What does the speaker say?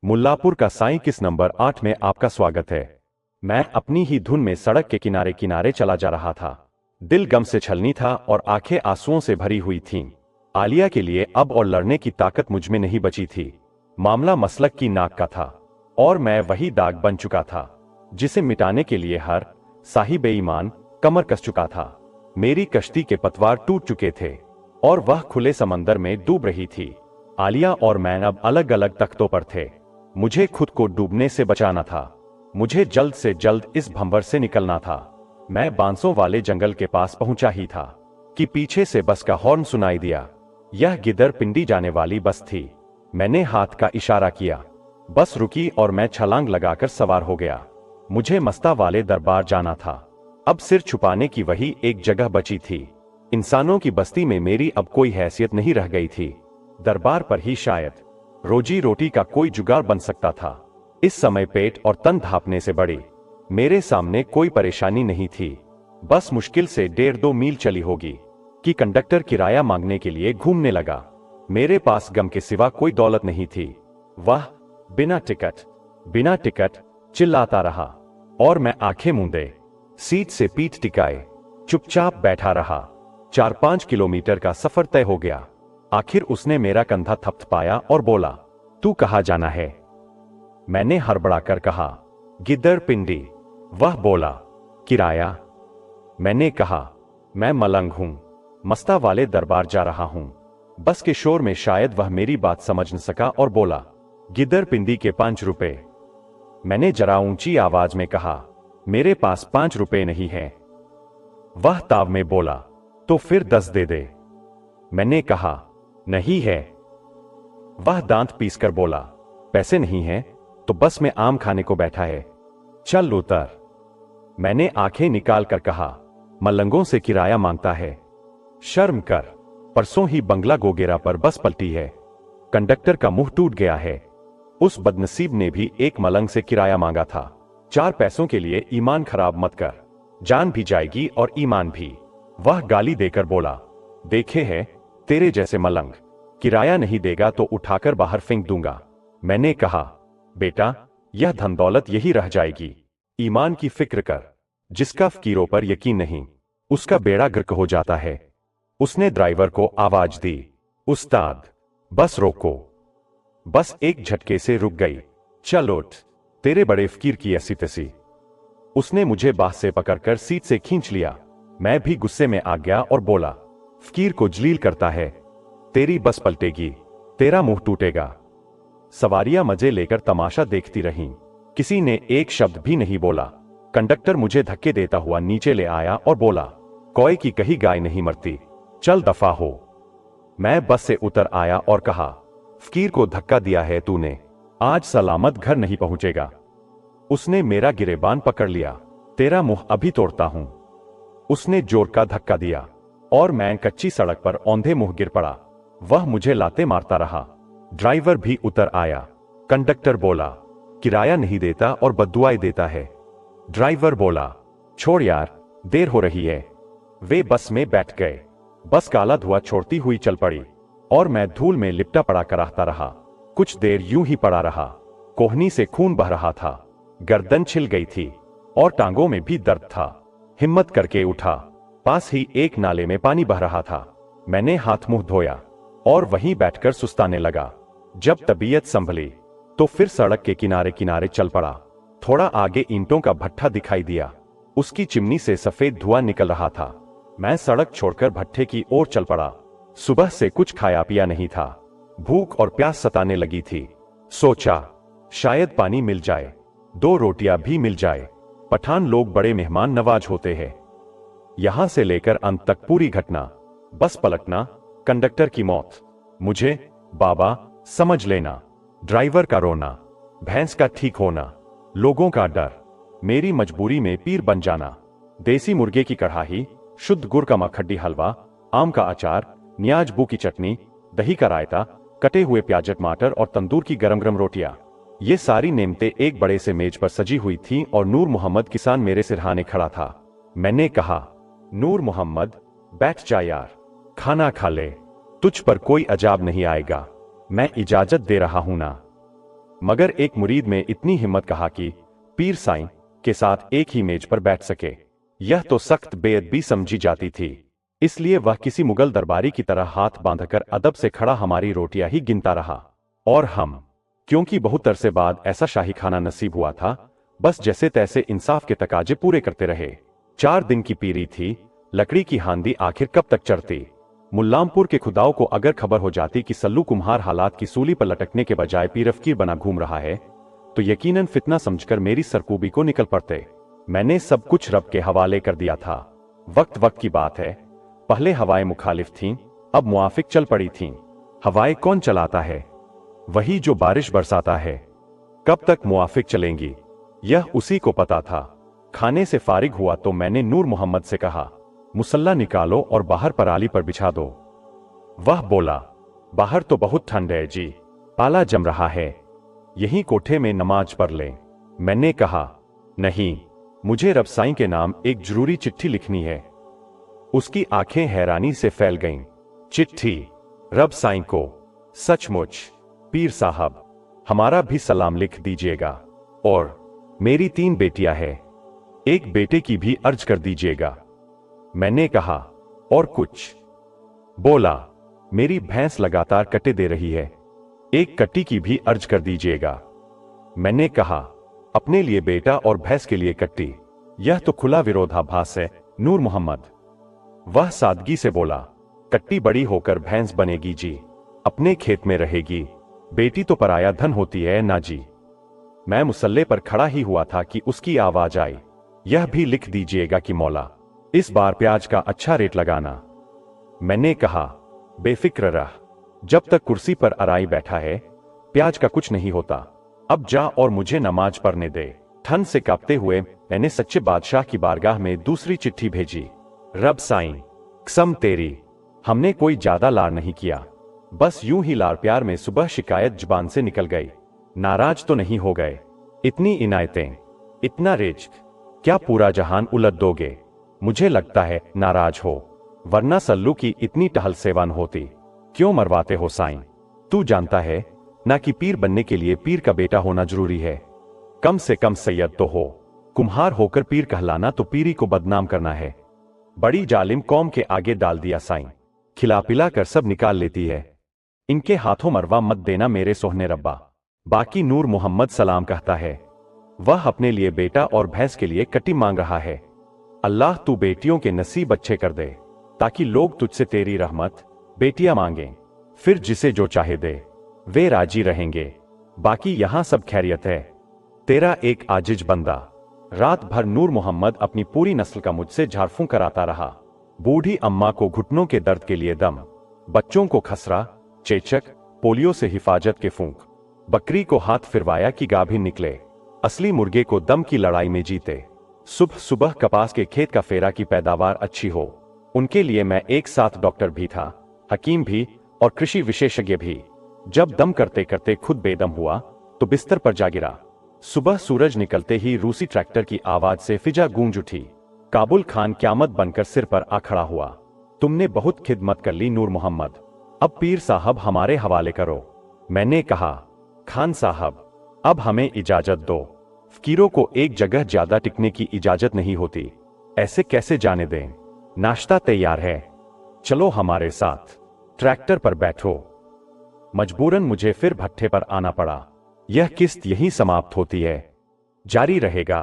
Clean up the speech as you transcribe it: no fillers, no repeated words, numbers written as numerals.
मुल्लापुर का साईं किस नंबर 8 में आपका स्वागत है। मैं अपनी ही धुन में सड़क के किनारे किनारे चला जा रहा था। दिल गम से छलनी था और आंखें आंसुओं से भरी हुई थीं। आलिया के लिए अब और लड़ने की ताकत मुझ में नहीं बची थी। मामला मसलक की नाक का था और मैं वही दाग बन चुका था जिसे मिटाने के लिए हर साहिब-ए-ईमान कमर कस चुका था। मेरी कश्ती के पतवार टूट चुके थे और वह खुले समंदर में डूब रही थी। आलिया और मैं अब अलग अलग तख्तों पर थे। मुझे खुद को डूबने से बचाना था। मुझे जल्द से जल्द इस भंवर से निकलना था। मैं बांसों वाले जंगल के पास पहुंचा ही था कि पीछे से बस का हॉर्न सुनाई दिया। यह गिदर पिंडी जाने वाली बस थी। मैंने हाथ का इशारा किया। बस रुकी और मैं छलांग लगाकर सवार हो गया। मुझे मस्ता वाले दरबार जाना था। अब सिर छुपाने की वही एक जगह बची थी। इंसानों की बस्ती में मेरी अब कोई हैसियत नहीं रह गई थी। दरबार पर ही शायद रोजी रोटी का कोई जुगाड़ बन सकता था। इस समय पेट और तन धापने से बड़ी मेरे सामने कोई परेशानी नहीं थी। बस मुश्किल से 1.5-2 मील चली होगी कि कंडक्टर किराया मांगने के लिए घूमने लगा। मेरे पास गम के सिवा कोई दौलत नहीं थी। वह बिना टिकट चिल्लाता रहा और मैं आंखें मूंदे सीट से पीठ टिकाए चुपचाप बैठा रहा। 4-5 किलोमीटर का सफर तय हो गया। आखिर उसने मेरा कंधा थपथपाया और बोला, तू कहाँ जाना है? मैंने हड़बड़ाकर कहा, गिद्दर पिंडी। वह बोला, किराया? मैंने कहा, मैं मलंग हूं, मस्ता वाले दरबार जा रहा हूं। बस के शोर में शायद वह मेरी बात समझ न सका और बोला, गिद्दर पिंडी के 5 रुपए। मैंने जरा ऊंची आवाज में कहा, मेरे पास 5 रुपए नहीं है। वह ताव में बोला, तो फिर 10 दे दे। मैंने कहा, नहीं है। वह दांत पीसकर बोला, पैसे नहीं है तो बस में आम खाने को बैठा है, चल उतर। मैंने आंखें निकाल कर कहा, मलंगों से किराया मांगता है, शर्म कर। परसों ही बंगला गोगेरा पर बस पलटी है। कंडक्टर का मुंह टूट गया है। उस बदनसीब ने भी एक मलंग से किराया मांगा था। 4 पैसों के लिए ईमान खराब मत कर, जान भी जाएगी और ईमान भी। वह गाली देकर बोला, देखे है तेरे जैसे मलंग, किराया नहीं देगा तो उठाकर बाहर फेंक दूंगा। मैंने कहा, बेटा यह धन दौलत यही रह जाएगी, ईमान की फिक्र कर। जिसका फकीरों पर यकीन नहीं उसका बेड़ा गर्क हो जाता है। उसने ड्राइवर को आवाज दी, उस्ताद बस रोको। बस एक झटके से रुक गई। चल उठ, तेरे बड़े फकीर की ऐसी तैसी। उसने मुझे बाह से पकड़कर सीट से खींच लिया। मैं भी गुस्से में आ गया और बोला, फकीर को जलील करता है, तेरी बस पलटेगी, तेरा मुंह टूटेगा। सवारियां मजे लेकर तमाशा देखती रहीं। किसी ने एक शब्द भी नहीं बोला। कंडक्टर मुझे धक्के देता हुआ नीचे ले आया और बोला, कोई की कही गाय नहीं मरती, चल दफा हो। मैं बस से उतर आया और कहा, फकीर को धक्का दिया है तूने, आज सलामत घर नहीं पहुंचेगा। उसने मेरा गिरेबान पकड़ लिया, तेरा मुंह अभी तोड़ता हूं। उसने जोर का धक्का दिया और मैं कच्ची सड़क पर औंधे मुंह गिर पड़ा। वह मुझे लाते मारता रहा। ड्राइवर भी उतर आया। कंडक्टर बोला, किराया नहीं देता और बद्दुआएं देता है। ड्राइवर बोला, छोड़ यार, देर हो रही है। वे बस में बैठ गए। बस काला धुआं छोड़ती हुई चल पड़ी और मैं धूल में लिपटा पड़ा कराहता रहा। कुछ देर यूं ही पड़ा रहा। कोहनी से खून बह रहा था, गर्दन छिल गई थी और टांगों में भी दर्द था। हिम्मत करके उठा। पास ही एक नाले में पानी बह रहा था। मैंने हाथ मुंह धोया और वहीं बैठकर सुस्ताने लगा। जब तबीयत संभली तो फिर सड़क के किनारे किनारे चल पड़ा। थोड़ा आगे ईंटों का भट्ठा दिखाई दिया। उसकी चिमनी से सफेद धुआं निकल रहा था। मैं सड़क छोड़कर भट्ठे की ओर चल पड़ा। सुबह से कुछ खाया पिया नहीं था। भूख और प्यास सताने लगी थी। सोचा, शायद पानी मिल जाए, 2 रोटियां भी मिल जाए। पठान लोग बड़े मेहमान नवाज होते हैं। यहां से लेकर अंत तक पूरी घटना, बस पलटना, कंडक्टर की मौत, मुझे बाबा समझ लेना, ड्राइवर का रोना, भैंस का ठीक होना, लोगों का डर, मेरी मजबूरी में पीर बन जाना, देसी मुर्गे की कढ़ाई, शुद्ध गुड़ का मखड्डी हलवा, आम का अचार, न्याज की चटनी, दही का रायता, कटे हुए प्याज टमाटर और तंदूर की गरम गरम रोटियां। ये सारी नेमतें एक बड़े से मेज पर सजी हुई थीं और नूर मोहम्मद किसान मेरे सिरहाने खड़ा था। मैंने कहा, नूर मोहम्मद बैठ जा यार, खाना खा ले, तुझ पर कोई अजाब नहीं आएगा, मैं इजाजत दे रहा हूं ना। मगर एक मुरीद में इतनी हिम्मत कहा कि पीर साईं के साथ एक ही मेज पर बैठ सके। यह तो सख्त बेअदबी समझी जाती थी, इसलिए वह किसी मुगल दरबारी की तरह हाथ बांधकर अदब से खड़ा हमारी रोटियां ही गिनता रहा। और हम, क्योंकि बहुत अरसे बाद ऐसा शाही खाना नसीब हुआ था, बस जैसे तैसे इंसाफ के तकाजे पूरे करते रहे। 4 दिन की पीरी थी, लकड़ी की हांदी आखिर कब तक चढ़ती। मुल्लामपुर के खुदाओं को अगर खबर हो जाती कि सल्लू कुम्हार हालात की सूली पर लटकने के बजाय पीरफकीर बना घूम रहा है, तो यकीनन फितना समझकर मेरी सरकूबी को निकल पड़ते। मैंने सब कुछ रब के हवाले कर दिया था। वक्त वक्त की बात है, पहले हवाएं मुखालिफ थीं, अब मुआफिक चल पड़ी थीं। हवाएं कौन चलाता है? वही जो बारिश बरसाता है। कब तक मुआफिक चलेंगी, यह उसी को पता था। खाने से फारिग हुआ तो मैंने नूर मोहम्मद से कहा, मुसल्ला निकालो और बाहर पराली पर बिछा दो। वह बोला, बाहर तो बहुत ठंड है जी, पाला जम रहा है, यहीं कोठे में नमाज पढ़ लें। मैंने कहा, नहीं, मुझे रब साईं के नाम एक जरूरी चिट्ठी लिखनी है। उसकी आंखें हैरानी से फैल गईं। चिट्ठी? रब साईं को? सचमुच? पीर साहब, हमारा भी सलाम लिख दीजिएगा। और मेरी 3 बेटियां हैं, एक बेटे की भी अर्ज कर दीजिएगा। मैंने कहा, और कुछ? बोला, मेरी भैंस लगातार कटे दे रही है, एक कट्टी की भी अर्ज कर दीजिएगा। मैंने कहा, अपने लिए बेटा और भैंस के लिए कट्टी, यह तो खुला विरोधाभास है नूर मोहम्मद। वह सादगी से बोला, कट्टी बड़ी होकर भैंस बनेगी जी, अपने खेत में रहेगी, बेटी तो पराया धन होती है ना जी। मैं मुसल्ले पर खड़ा ही हुआ था कि उसकी आवाज आई, यह भी लिख दीजिएगा कि मौला, इस बार प्याज का अच्छा रेट लगाना। मैंने कहा, बेफिक्र रह, जब तक कुर्सी पर अराई बैठा है प्याज का कुछ नहीं होता। अब जा और मुझे नमाज पढ़ने दे। ठंड से कांपते हुए मैंने सच्चे बादशाह की बारगाह में दूसरी चिट्ठी भेजी। रब साईं, कसम तेरी, हमने कोई ज्यादा लाड़ नहीं किया, बस यूं ही लाड़ प्यार में सुबह शिकायत जुबान से निकल गई। नाराज तो नहीं हो गए? इतनी इनायतें, इतना रिज्क, क्या पूरा जहान उलट दोगे? मुझे लगता है नाराज हो, वरना सल्लू की इतनी टहल सेवा न होती। क्यों मरवाते हो साईं? तू जानता है ना कि पीर बनने के लिए पीर का बेटा होना जरूरी है। कम से कम सैयद तो हो, कुम्हार होकर पीर कहलाना तो पीरी को बदनाम करना है। बड़ी जालिम कौम के आगे डाल दिया साईं, खिला पिला कर सब निकाल लेती है। इनके हाथों मरवा मत देना मेरे सोहने रब्बा। बाकी नूर मोहम्मद सलाम कहता है, वह अपने लिए बेटा और भैंस के लिए कट्टी मांग रहा है। अल्लाह तू बेटियों के नसीब अच्छे कर दे, ताकि लोग तुझसे तेरी रहमत बेटियां मांगें, फिर जिसे जो चाहे दे, वे राजी रहेंगे। बाकी यहां सब खैरियत है। तेरा एक आजिज बंदा। रात भर नूर मोहम्मद अपनी पूरी नस्ल का मुझसे झाड़फूं कराता रहा। बूढ़ी अम्मा को घुटनों के दर्द के लिए दम, बच्चों को खसरा, चेचक, पोलियो से हिफाजत के फूंक, बकरी को हाथ फिरवाया कि गाभिन निकले, असली मुर्गे को दम की लड़ाई में जीते। सुबह सुबह कपास के खेत का फेरा की पैदावार अच्छी हो, उनके लिए मैं एक साथ डॉक्टर भी था, हकीम भी और कृषि विशेषज्ञ भी। जब दम करते करते खुद बेदम हुआ तो बिस्तर पर जा गिरा। सुबह सूरज निकलते ही रूसी ट्रैक्टर की आवाज से फिजा गूंज उठी। काबुल खान क्यामत बनकर सिर पर आ खड़ा हुआ। तुमने बहुत खिदमत कर ली नूर मोहम्मद, अब पीर साहब हमारे हवाले करो। मैंने कहा, खान साहब, अब हमें इजाजत दो, फकीरों को एक जगह ज्यादा टिकने की इजाजत नहीं होती। ऐसे कैसे जाने दें? नाश्ता तैयार है, चलो हमारे साथ, ट्रैक्टर पर बैठो। मजबूरन मुझे फिर भट्ठे पर आना पड़ा। यह किस्त यहीं समाप्त होती है, जारी रहेगा।